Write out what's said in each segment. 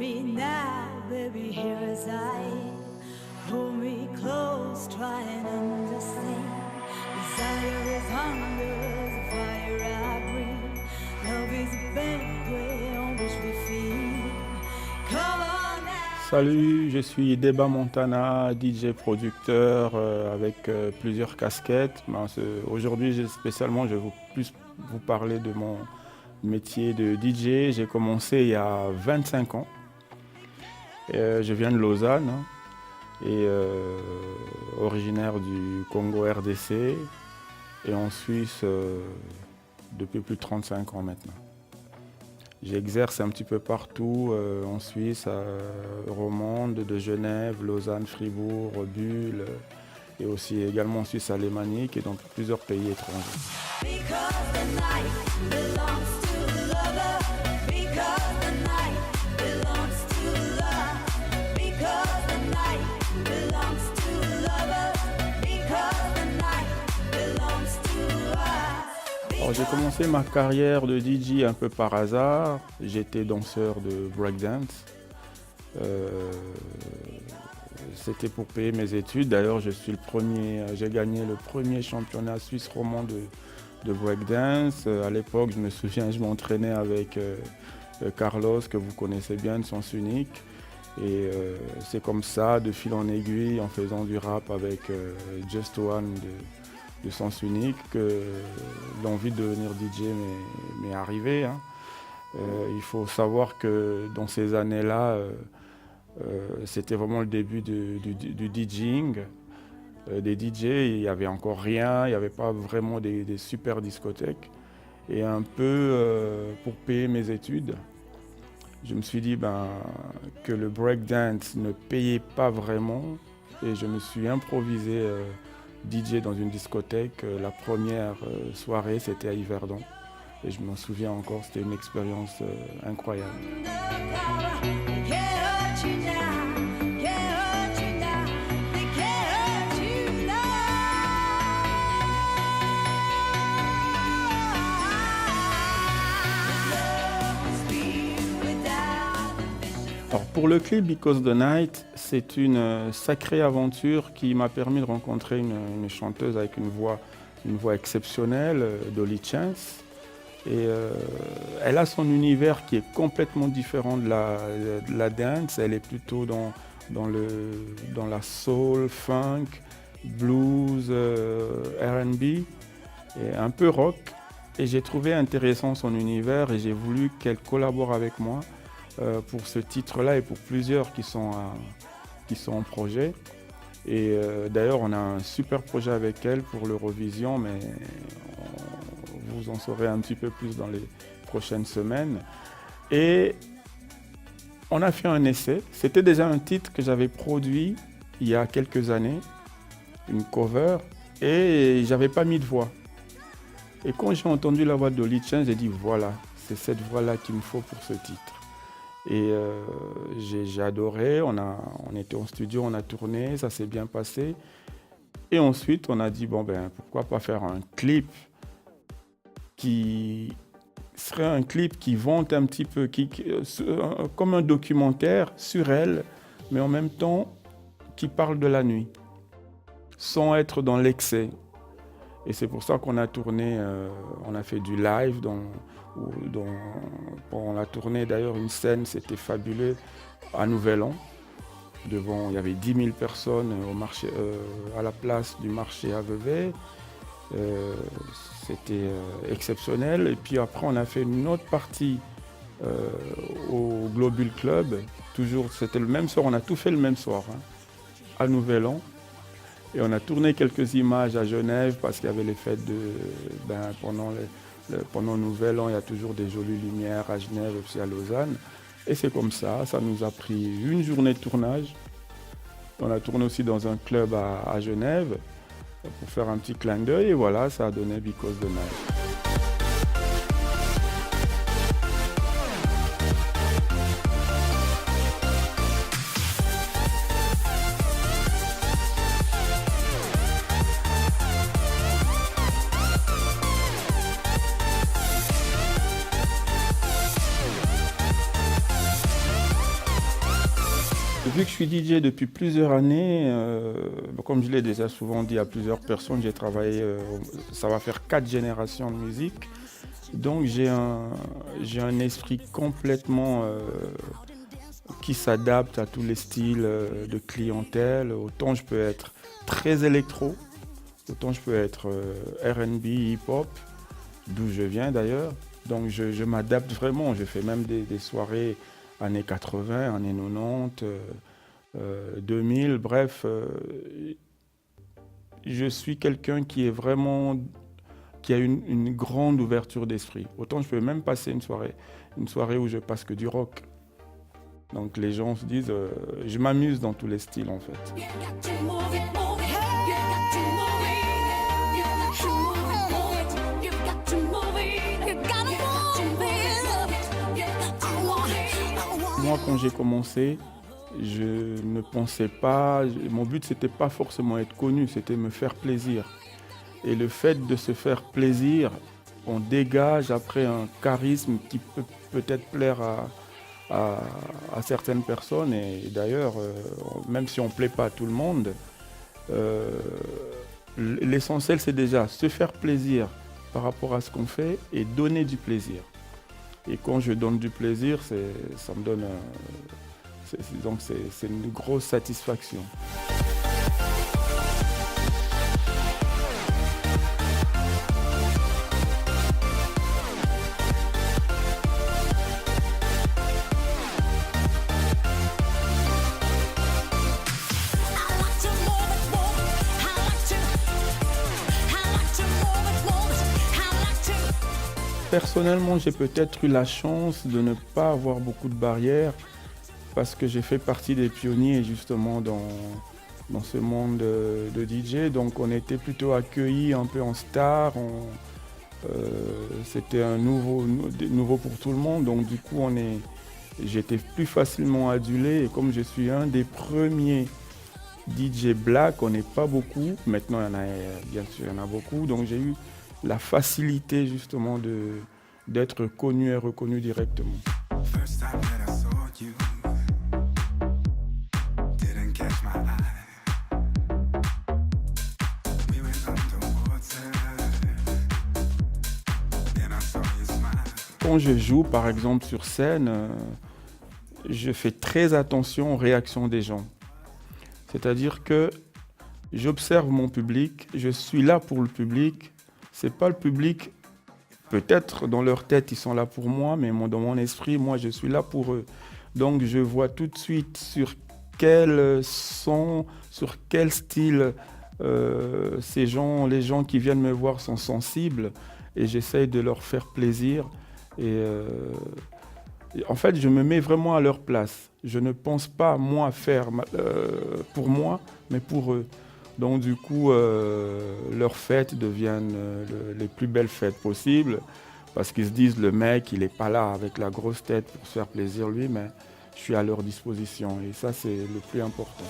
me now, baby, here as I am. Hold me close, try and understand. Desire is hunger, is the fire I breathe. Love is a banquet on which we feed. Come on now. Salut, je suis Deba Montana, DJ producteur avec plusieurs casquettes. Aujourd'hui, spécialement, je vais plus vous parler de mon métier de DJ. J'ai commencé il y a 25 ans. Je viens de Lausanne et originaire du Congo RDC et en Suisse depuis plus de 35 ans maintenant. J'exerce un petit peu partout en Suisse, à Romande, de Genève, Lausanne, Fribourg, Bulle et aussi également en Suisse alémanique et dans plusieurs pays étrangers. Alors, j'ai commencé ma carrière de DJ un peu par hasard. J'étais danseur de breakdance. C'était pour payer mes études. D'ailleurs, j'ai gagné le premier championnat suisse romand de breakdance. À l'époque, je me souviens, je m'entraînais avec Carlos, que vous connaissez bien, de Sens Unique. Et c'est comme ça, de fil en aiguille, en faisant du rap avec Just One de Sens Unique, que l'envie de devenir DJ m'est arrivée. Il faut savoir que dans ces années-là, c'était vraiment le début du DJing. Des DJ, il n'y avait encore rien, il n'y avait pas vraiment des super discothèques. Et un peu pour payer mes études, je me suis dit que le breakdance ne payait pas vraiment et je me suis improvisé DJ dans une discothèque. La première soirée, c'était à Yverdon et je m'en souviens encore, c'était une expérience incroyable. Alors pour le clip Because the Night, c'est une sacrée aventure qui m'a permis de rencontrer une chanteuse avec une voix exceptionnelle, Dolly Chance. Et elle a son univers qui est complètement différent de la dance. Elle est plutôt dans la soul, funk, blues, R&B et un peu rock. Et j'ai trouvé intéressant son univers et j'ai voulu qu'elle collabore avec moi pour ce titre-là et pour plusieurs qui sont en projet. Et d'ailleurs, on a un super projet avec elle pour l'Eurovision, mais vous en saurez un petit peu plus dans les prochaines semaines. Et on a fait un essai. C'était déjà un titre que j'avais produit il y a quelques années, une cover, et j'avais pas mis de voix. Et quand j'ai entendu la voix de Dolly Chance, j'ai dit voilà, c'est cette voix-là qu'il me faut pour ce titre. Et j'ai adoré, on était en studio, on a tourné, ça s'est bien passé. Et ensuite, on a dit, pourquoi pas faire un clip qui serait un clip qui vante un petit peu, comme un documentaire sur elle, mais en même temps qui parle de la nuit, sans être dans l'excès. Et c'est pour ça qu'on a tourné, on a fait du live pendant la tournée. D'ailleurs, une scène, c'était fabuleux, à Nouvel An. Il y avait 10 000 personnes à la place du marché à Vevey. C'était exceptionnel. Et puis après, on a fait une autre partie au Globule Club. Toujours, c'était le même soir, on a tout fait le même soir, à Nouvel An. Et on a tourné quelques images à Genève parce qu'il y avait les fêtes pendant Nouvel An, il y a toujours des jolies lumières à Genève et aussi à Lausanne. Et c'est comme ça nous a pris une journée de tournage. On a tourné aussi dans un club à Genève pour faire un petit clin d'œil et voilà, ça a donné Because the Night. Vu que je suis DJ depuis plusieurs années, comme je l'ai déjà souvent dit à plusieurs personnes, j'ai travaillé, ça va faire 4 générations de musique. Donc j'ai un esprit complètement qui s'adapte à tous les styles de clientèle. Autant je peux être très électro, autant je peux être R&B, hip-hop, d'où je viens d'ailleurs. Donc je m'adapte vraiment, je fais même des soirées années 80, années 90, 2000, bref. Je suis quelqu'un qui est vraiment, qui a une grande ouverture d'esprit. Autant je peux même passer une soirée où je passe que du rock. Donc les gens se disent, je m'amuse dans tous les styles en fait. Moi, quand j'ai commencé, je ne pensais pas, mon but c'était pas forcément être connu, c'était me faire plaisir. Et le fait de se faire plaisir, on dégage après un charisme qui peut peut-être plaire à certaines personnes. Et d'ailleurs, même si on ne plaît pas à tout le monde, l'essentiel c'est déjà se faire plaisir par rapport à ce qu'on fait et donner du plaisir. Et quand je donne du plaisir, ça me donne, c'est une grosse satisfaction. Personnellement, j'ai peut-être eu la chance de ne pas avoir beaucoup de barrières parce que j'ai fait partie des pionniers justement dans ce monde de DJ. Donc on était plutôt accueillis un peu en star. C'était un nouveau pour tout le monde. Donc du coup, j'étais plus facilement adulé. Et comme je suis un des premiers DJ black, on n'est pas beaucoup. Maintenant, bien sûr, il y en a beaucoup. Donc j'ai eu la facilité justement d'être connu et reconnu directement. Quand je joue par exemple sur scène, je fais très attention aux réactions des gens. C'est-à-dire que j'observe mon public, je suis là pour le public. C'est pas le public, peut-être dans leur tête ils sont là pour moi, mais dans mon esprit, moi je suis là pour eux. Donc je vois tout de suite sur quel son, sur quel style les gens qui viennent me voir sont sensibles et j'essaye de leur faire plaisir. Et en fait, je me mets vraiment à leur place. Je ne pense pas moi faire pour moi, mais pour eux. Donc du coup, leurs fêtes deviennent les plus belles fêtes possibles parce qu'ils se disent le mec, il n'est pas là avec la grosse tête pour se faire plaisir lui, mais je suis à leur disposition et ça c'est le plus important.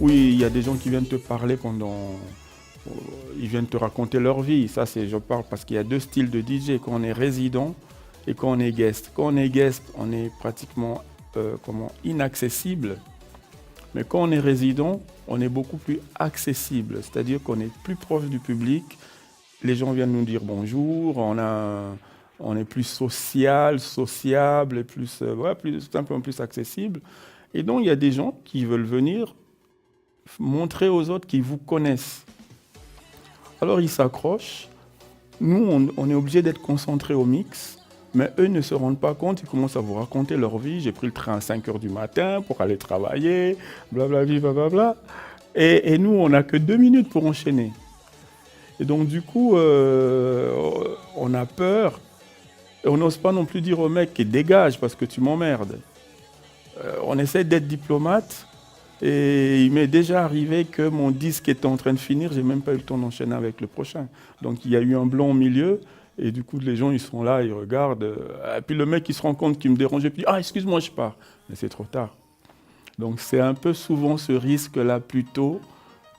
Oui, il y a des gens qui viennent te parler ils viennent te raconter leur vie. Ça, je parle parce qu'il y a 2 styles de DJ, quand on est résident et quand on est guest. Quand on est guest, on est pratiquement inaccessible. Mais quand on est résident, on est beaucoup plus accessible. C'est-à-dire qu'on est plus proche du public. Les gens viennent nous dire bonjour. On est plus sociable, et plus simplement plus accessible. Et donc, il y a des gens qui veulent venir montrer aux autres qu'ils vous connaissent. Alors ils s'accrochent. Nous, on est obligé d'être concentrés au mix, mais eux ne se rendent pas compte. Ils commencent à vous raconter leur vie. J'ai pris le train à 5h du matin pour aller travailler, blablabla, blablabla. Et nous, on n'a que 2 minutes pour enchaîner. Et donc du coup, on a peur. Et on n'ose pas non plus dire au mec qui dégage parce que tu m'emmerdes. On essaie d'être diplomate. Et il m'est déjà arrivé que mon disque était en train de finir, j'ai même pas eu le temps d'enchaîner avec le prochain. Donc il y a eu un blanc au milieu, et du coup les gens ils sont là, ils regardent. Et puis le mec il se rend compte qu'il me dérangeait, puis ah excuse-moi je pars. Mais c'est trop tard. Donc c'est un peu souvent ce risque-là plutôt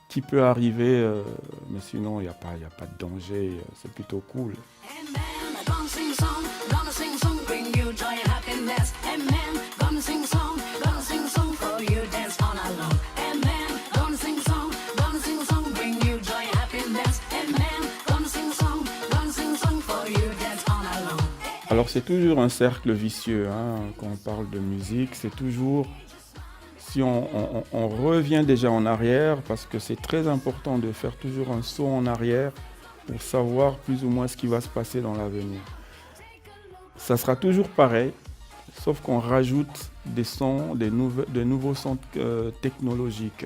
qui peut arriver, mais sinon il n'y a pas de danger, c'est plutôt cool. Alors c'est toujours un cercle vicieux, hein, quand on parle de musique, c'est toujours, si on revient déjà en arrière, parce que c'est très important de faire toujours un saut en arrière pour savoir plus ou moins ce qui va se passer dans l'avenir. Ça sera toujours pareil, sauf qu'on rajoute des sons, de nouveaux sons technologiques.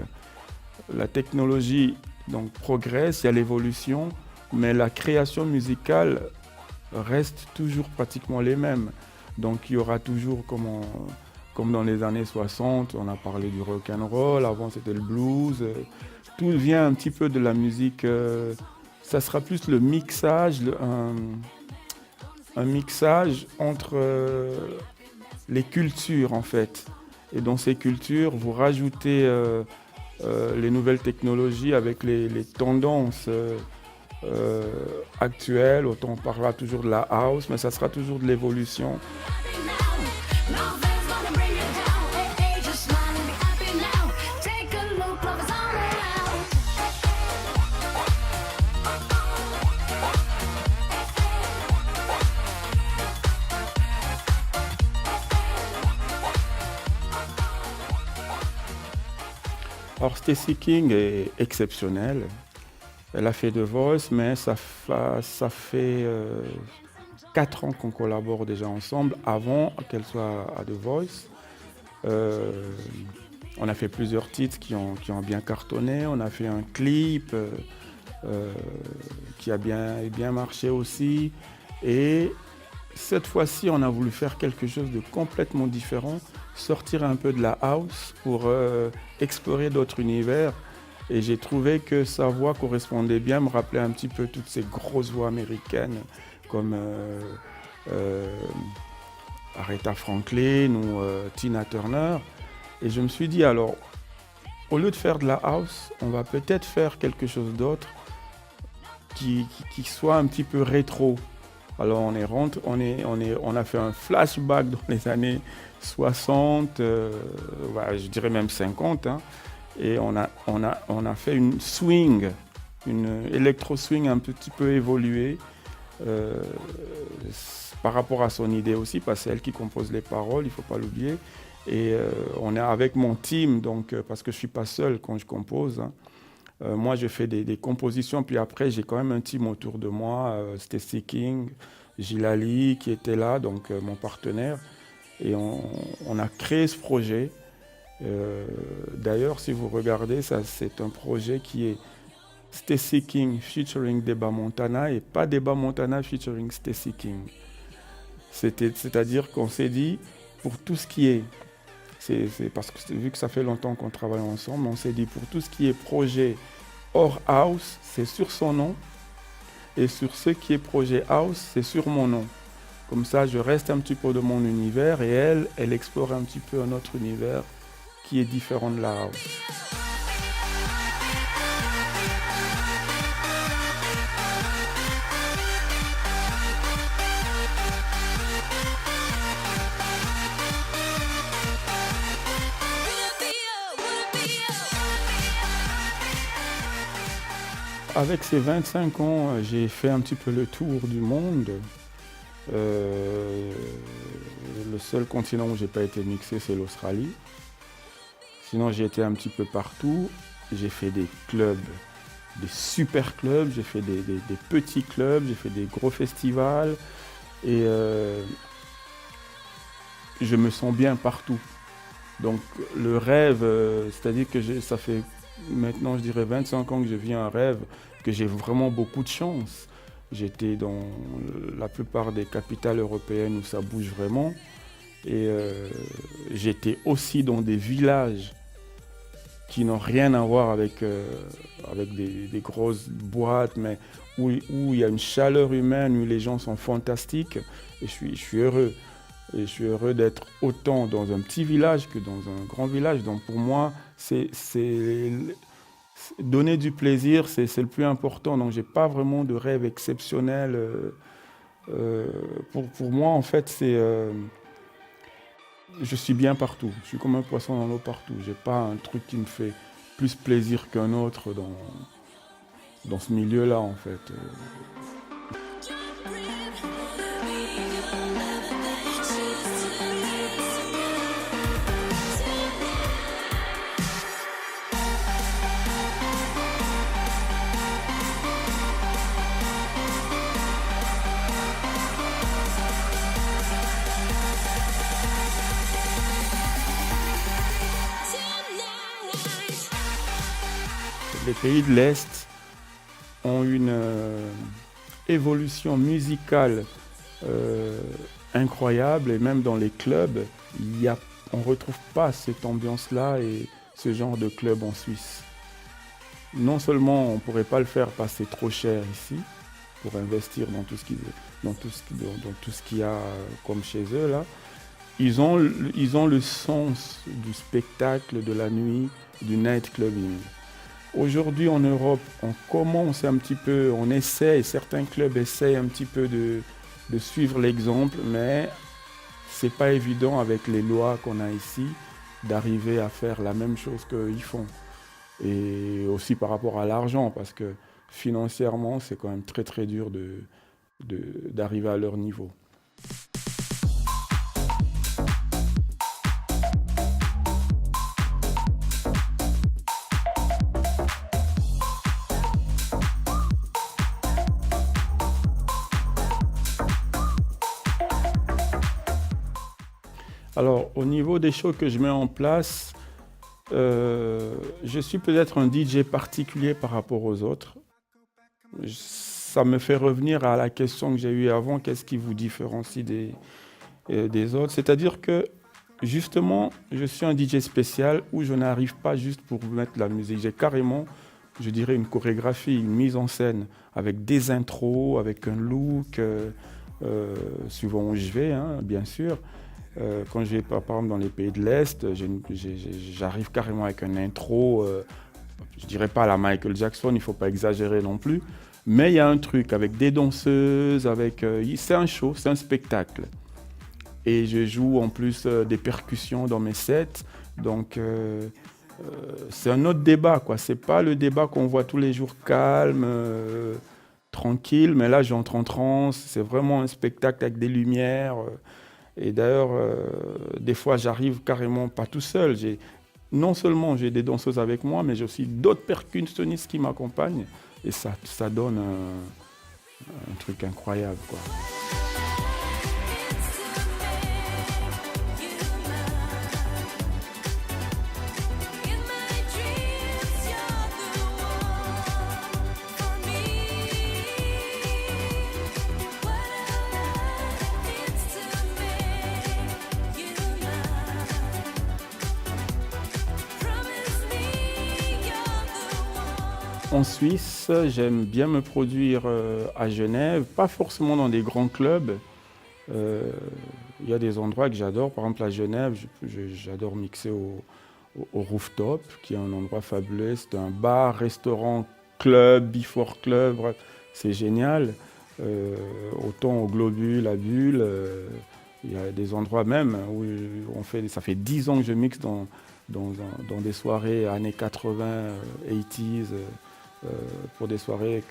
La technologie donc, progresse, il y a l'évolution, mais la création musicale reste toujours pratiquement les mêmes. Donc il y aura toujours, comme dans les années 60, on a parlé du rock and roll, avant c'était le blues, tout vient un petit peu de la musique, ça sera plus le mixage, un mixage entre les cultures en fait. Et dans ces cultures, vous rajoutez les nouvelles technologies avec les tendances actuelles. Autant on parlera toujours de la house, mais ça sera toujours de l'évolution. Alors Stacey King est exceptionnelle. Elle a fait The Voice, mais ça fait 4 ans qu'on collabore déjà ensemble, avant qu'elle soit à The Voice. On a fait plusieurs titres qui ont bien cartonné. On a fait un clip qui a bien marché aussi. Et cette fois-ci, on a voulu faire quelque chose de complètement différent, sortir un peu de la house pour explorer d'autres univers. Et j'ai trouvé que sa voix correspondait bien, me rappelait un petit peu toutes ces grosses voix américaines comme Aretha Franklin ou Tina Turner. Et je me suis dit, alors, au lieu de faire de la house, on va peut-être faire quelque chose d'autre qui soit un petit peu rétro. Alors on a fait un flashback dans les années 60, je dirais même 50, hein, et on a fait une swing, une électro-swing un petit peu évoluée par rapport à son idée aussi, parce que c'est elle qui compose les paroles, il ne faut pas l'oublier. Et on est avec mon team, donc, parce que je ne suis pas seul quand je compose, hein. Moi, je fais des compositions, puis après, j'ai quand même un team autour de moi, Stacey King, Gilali qui était là, donc mon partenaire. Et on a créé ce projet. D'ailleurs, si vous regardez, ça, c'est un projet qui est Stacey King featuring Deba Montana et pas Deba Montana featuring Stacey King. C'est-à-dire qu'on s'est dit, pour tout ce qui est... C'est parce que vu que ça fait longtemps qu'on travaille ensemble, on s'est dit pour tout ce qui est projet hors house, c'est sur son nom. Et sur ce qui est projet house, c'est sur mon nom. Comme ça, je reste un petit peu de mon univers et elle explore un petit peu un autre univers qui est différent de la house. Avec ces 25 ans, j'ai fait un petit peu le tour du monde. Le seul continent où j'ai pas été mixé, c'est l'Australie. Sinon, j'ai été un petit peu partout. J'ai fait des clubs, des super clubs. J'ai fait des petits clubs. J'ai fait des gros festivals. Et je me sens bien partout. Donc, le rêve, c'est-à-dire que ça fait maintenant, je dirais 25 ans que je vis un rêve, que j'ai vraiment beaucoup de chance. J'étais dans la plupart des capitales européennes où ça bouge vraiment. Et j'étais aussi dans des villages qui n'ont rien à voir avec des grosses boîtes, mais où il y a une chaleur humaine, où les gens sont fantastiques. Et je suis heureux. Et je suis heureux d'être autant dans un petit village que dans un grand village. Donc pour moi, donner du plaisir, c'est le plus important. Donc j'ai pas vraiment de rêve exceptionnel. Pour moi, en fait, je suis bien partout. Je suis comme un poisson dans l'eau partout. J'ai pas un truc qui me fait plus plaisir qu'un autre dans ce milieu-là, en fait. Les pays de l'Est ont une évolution musicale incroyable, et même dans les clubs, on ne retrouve pas cette ambiance-là et ce genre de club en Suisse. Non seulement on ne pourrait pas le faire parce que c'est trop cher ici pour investir dans tout ce qu'il y a comme chez eux là. Ils ont le sens du spectacle, de la nuit, du nightclubbing. Aujourd'hui en Europe, on commence un petit peu, certains clubs essayent un petit peu de suivre l'exemple, mais c'est pas évident avec les lois qu'on a ici d'arriver à faire la même chose qu'ils font. Et aussi par rapport à l'argent, parce que financièrement, c'est quand même très très dur d'arriver à leur niveau. Alors, au niveau des shows que je mets en place, je suis peut-être un DJ particulier par rapport aux autres. Ça me fait revenir à la question que j'ai eue avant, qu'est-ce qui vous différencie des autres? C'est-à-dire que, justement, je suis un DJ spécial où je n'arrive pas juste pour mettre la musique. J'ai carrément, je dirais, une chorégraphie, une mise en scène, avec des intros, avec un look, suivant où je vais, hein, bien sûr. Quand je vais par exemple dans les pays de l'Est, j'arrive carrément avec un intro, je dirais pas à la Michael Jackson, il ne faut pas exagérer non plus, mais il y a un truc avec des danseuses, c'est un show, c'est un spectacle. Et je joue en plus des percussions dans mes sets, donc c'est un autre débat, quoi. C'est pas le débat qu'on voit tous les jours calme, tranquille, mais là j'entre en transe, c'est vraiment un spectacle avec des lumières. Et d'ailleurs, des fois, j'arrive carrément pas tout seul. Non seulement j'ai des danseuses avec moi, mais j'ai aussi d'autres percussionnistes qui m'accompagnent. Et ça donne un truc incroyable, quoi. En Suisse, j'aime bien me produire à Genève, pas forcément dans des grands clubs. Il y a des endroits que j'adore. Par exemple, à Genève, j'adore mixer au Rooftop, qui est un endroit fabuleux. C'est un bar, restaurant, club, before club, bref, c'est génial. Autant au Globule, à Bulle, il y a des endroits même où ça fait 10 ans que je mixe dans des soirées années 80, 80s, pour des soirées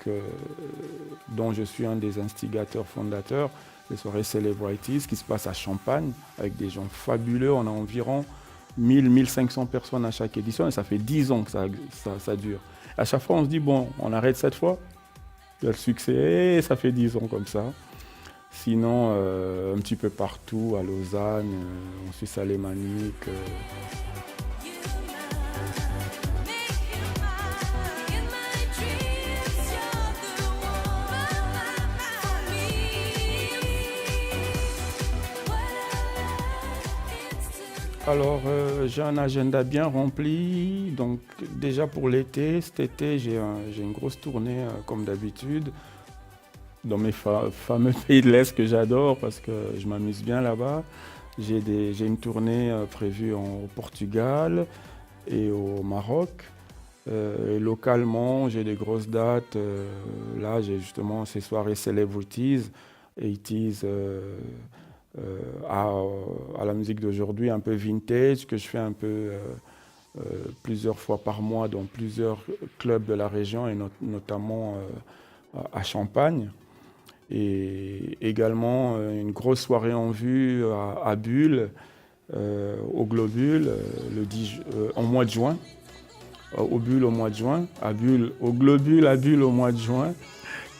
dont je suis un des instigateurs fondateurs, les soirées Celebrities qui se passent à Champagne avec des gens fabuleux. On a environ 1000-1500 personnes à chaque édition et ça fait 10 ans que ça dure. À chaque fois, on se dit, bon, on arrête cette fois. Il y a le succès et ça fait 10 ans comme ça. Sinon, un petit peu partout, à Lausanne, en Suisse alémanique. Alors, j'ai un agenda bien rempli. Donc, déjà pour l'été, cet été, j'ai une grosse tournée, comme d'habitude, dans mes fameux pays de l'Est que j'adore parce que je m'amuse bien là-bas. J'ai une tournée prévue au Portugal et au Maroc. Et localement, j'ai des grosses dates. Là, j'ai justement ces soirées Celebrities, 80s, à la musique d'aujourd'hui, un peu vintage, que je fais un peu plusieurs fois par mois dans plusieurs clubs de la région et notamment à Champagne. Et également une grosse soirée en vue à Bulle, au Globule, en mois de juin. Au Bulle au mois de juin, à Bulle, au Globule à Bulle au mois de juin,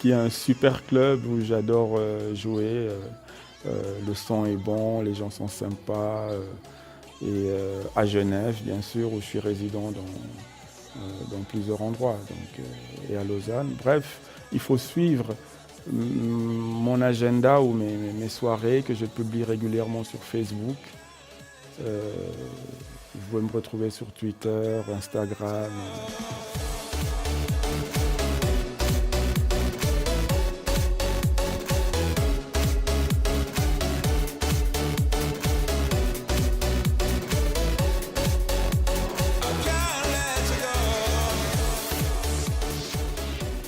qui est un super club où j'adore jouer. Le son est bon, les gens sont sympas. Et à Genève, bien sûr, où je suis résident dans plusieurs endroits, donc, et à Lausanne. Bref, il faut suivre mon agenda ou mes soirées que je publie régulièrement sur Facebook. Vous pouvez me retrouver sur Twitter, Instagram.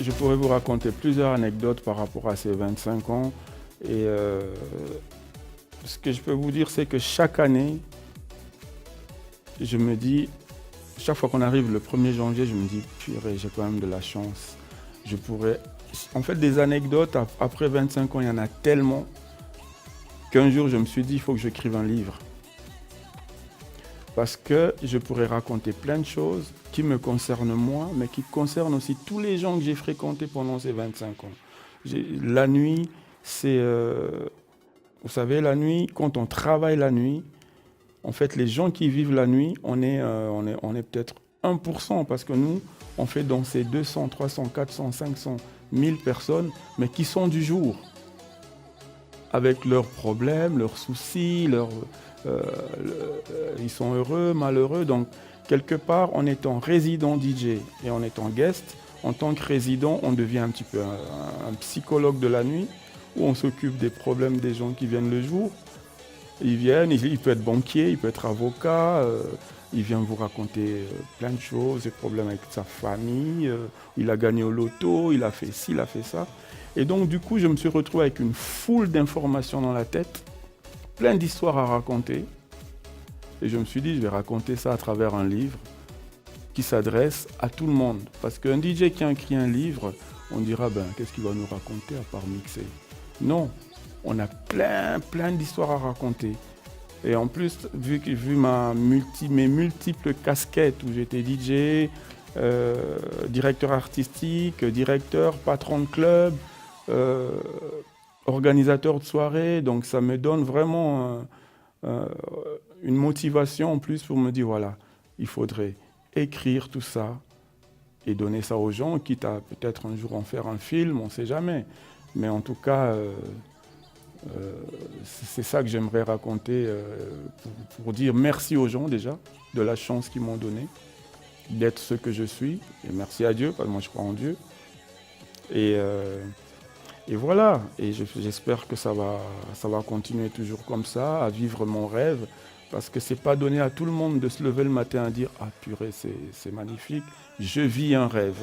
Je pourrais vous raconter plusieurs anecdotes par rapport à ces 25 ans. Et ce que je peux vous dire, c'est que chaque année, je me dis, chaque fois qu'on arrive le 1er janvier, je me dis, purée, j'ai quand même de la chance. Je pourrais... En fait, des anecdotes, après 25 ans, il y en a tellement qu'un jour, je me suis dit, il faut que j'écrive un livre. Parce que je pourrais raconter plein de choses qui me concernent moi, mais qui concernent aussi tous les gens que j'ai fréquentés pendant ces 25 ans. La nuit, c'est... vous savez, la nuit, quand on travaille la nuit, en fait, les gens qui vivent la nuit, on est peut-être 1%, parce que nous, on fait danser 200, 300, 400, 500, 1000 personnes, mais qui sont du jour, avec leurs problèmes, leurs soucis, ils sont heureux, malheureux. Donc, quelque part, en étant résident DJ et en étant guest, en tant que résident, on devient un petit peu un psychologue de la nuit, où on s'occupe des problèmes des gens qui viennent le jour. Ils viennent, il peut être banquier, il peut être avocat, il vient vous raconter plein de choses, des problèmes avec sa famille, il a gagné au loto, il a fait ci, il a fait ça. Et donc du coup, je me suis retrouvé avec une foule d'informations dans la tête, plein d'histoires à raconter. Et je me suis dit, je vais raconter ça à travers un livre qui s'adresse à tout le monde. Parce qu'un DJ qui a écrit un livre, on dira, qu'est-ce qu'il va nous raconter à part mixer? Non. On a plein d'histoires à raconter. Et en plus, vu mes multiples casquettes où j'étais DJ, directeur artistique, directeur, patron de club, organisateur de soirée, donc ça me donne vraiment une motivation en plus pour me dire, voilà, il faudrait écrire tout ça et donner ça aux gens, quitte à peut-être un jour en faire un film, on ne sait jamais. Mais en tout cas... c'est ça que j'aimerais raconter pour dire merci aux gens déjà de la chance qu'ils m'ont donnée d'être ce que je suis, et merci à Dieu parce que moi je crois en Dieu, et voilà, et j'espère que ça va continuer toujours comme ça, à vivre mon rêve, parce que c'est pas donné à tout le monde de se lever le matin et dire ah purée, c'est magnifique, je vis un rêve.